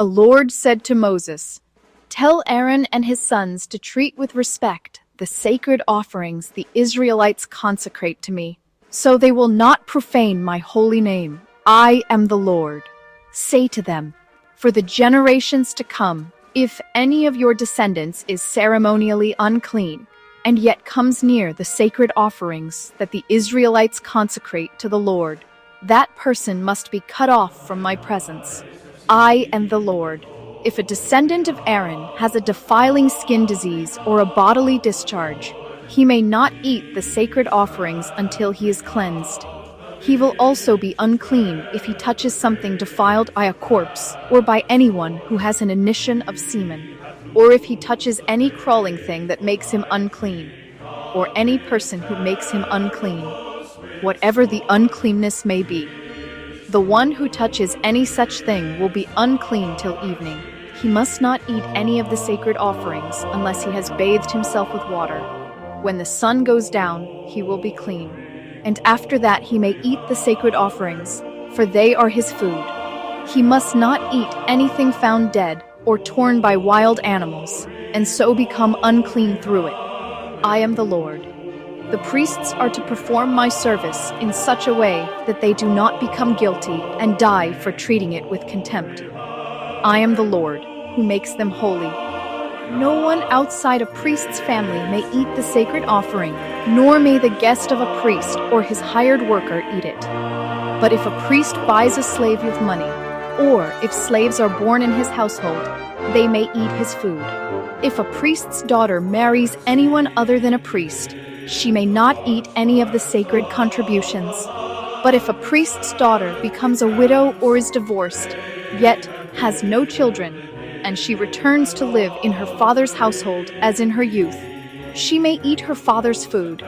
The Lord said to Moses, "Tell Aaron and his sons to treat with respect the sacred offerings the Israelites consecrate to me, so they will not profane my holy name. I am the Lord. Say to them, for the generations to come, if any of your descendants is ceremonially unclean, and yet comes near the sacred offerings that the Israelites consecrate to the Lord, that person must be cut off from my presence. I am the Lord. If a descendant of Aaron has a defiling skin disease or a bodily discharge, he may not eat the sacred offerings until he is cleansed. He will also be unclean if he touches something defiled by a corpse or by anyone who has an emission of semen, or if he touches any crawling thing that makes him unclean, or any person who makes him unclean, whatever the uncleanness may be. The one who touches any such thing will be unclean till evening. He must not eat any of the sacred offerings unless he has bathed himself with water. When the sun goes down, he will be clean. And after that he may eat the sacred offerings, for they are his food. He must not eat anything found dead or torn by wild animals, and so become unclean through it. I am the Lord. The priests are to perform my service in such a way that they do not become guilty and die for treating it with contempt. I am the Lord, who makes them holy. No one outside a priest's family may eat the sacred offering, nor may the guest of a priest or his hired worker eat it. But if a priest buys a slave with money, or if slaves are born in his household, they may eat his food. If a priest's daughter marries anyone other than a priest, she may not eat any of the sacred contributions. But if a priest's daughter becomes a widow or is divorced, yet has no children, and she returns to live in her father's household as in her youth, she may eat her father's food.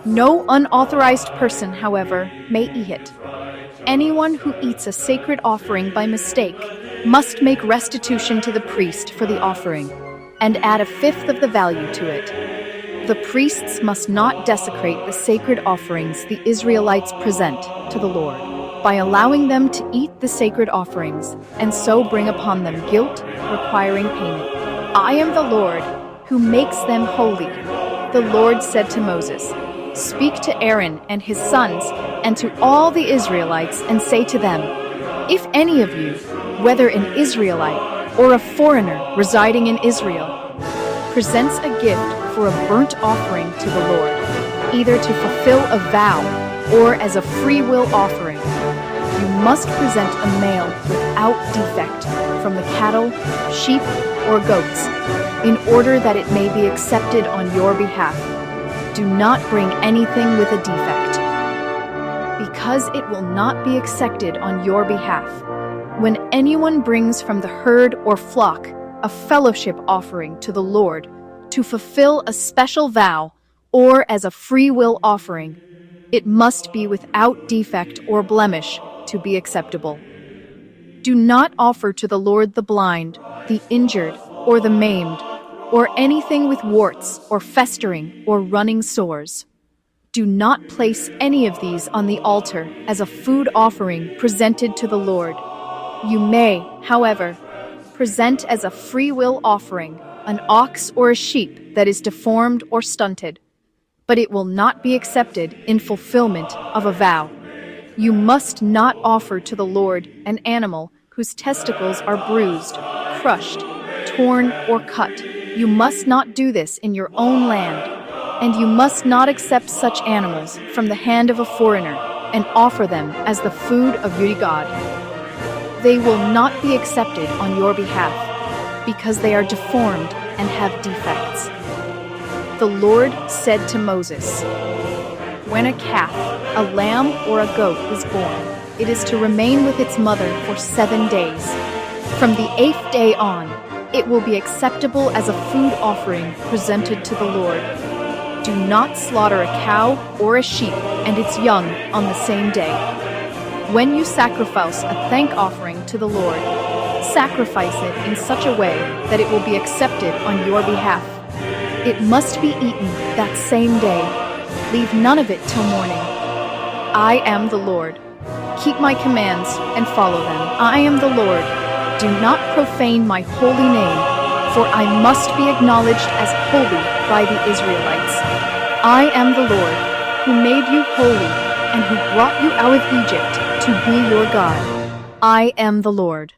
No unauthorized person, however, may eat it. Anyone who eats a sacred offering by mistake must make restitution to the priest for the offering, and add a fifth of the value to it. The priests must not desecrate the sacred offerings the Israelites present to the Lord by allowing them to eat the sacred offerings and so bring upon them guilt requiring payment. I am the Lord who makes them holy. The Lord said to Moses, "Speak to Aaron and his sons and to all the Israelites and say to them, if any of you, whether an Israelite or a foreigner residing in Israel, presents a gift for a burnt offering to the Lord, either to fulfill a vow or as a free will offering, you must present a male without defect from the cattle, sheep, or goats, in order that it may be accepted on your behalf. Do not bring anything with a defect, because it will not be accepted on your behalf. When anyone brings from the herd or flock a fellowship offering to the Lord to fulfill a special vow or as a free will offering, it must be without defect or blemish to be acceptable. Do not offer to the Lord the blind, the injured, or the maimed, or anything with warts or festering or running sores. Do not place any of these on the altar as a food offering presented to the Lord. You may, however, present as a free will offering an ox or a sheep that is deformed or stunted, but it will not be accepted in fulfillment of a vow. You must not offer to the Lord an animal whose testicles are bruised, crushed, torn, or cut. You must not do this in your own land, and you must not accept such animals from the hand of a foreigner and offer them as the food of your God. They will not be accepted on your behalf, because they are deformed and have defects. The Lord said to Moses, when a calf, a lamb, or a goat is born, it is to remain with its mother for 7 days. From the 8th day on, it will be acceptable as a food offering presented to the Lord. Do not slaughter a cow or a sheep and its young on the same day. When you sacrifice a thank offering to the Lord, sacrifice it in such a way that it will be accepted on your behalf. It must be eaten that same day. Leave none of it till morning. I am the Lord. Keep my commands and follow them. I am the Lord Do not profane my holy name, for I must be acknowledged as holy by the Israelites. I am the Lord, who made you holy and who brought you out of Egypt to be your God. I am the Lord.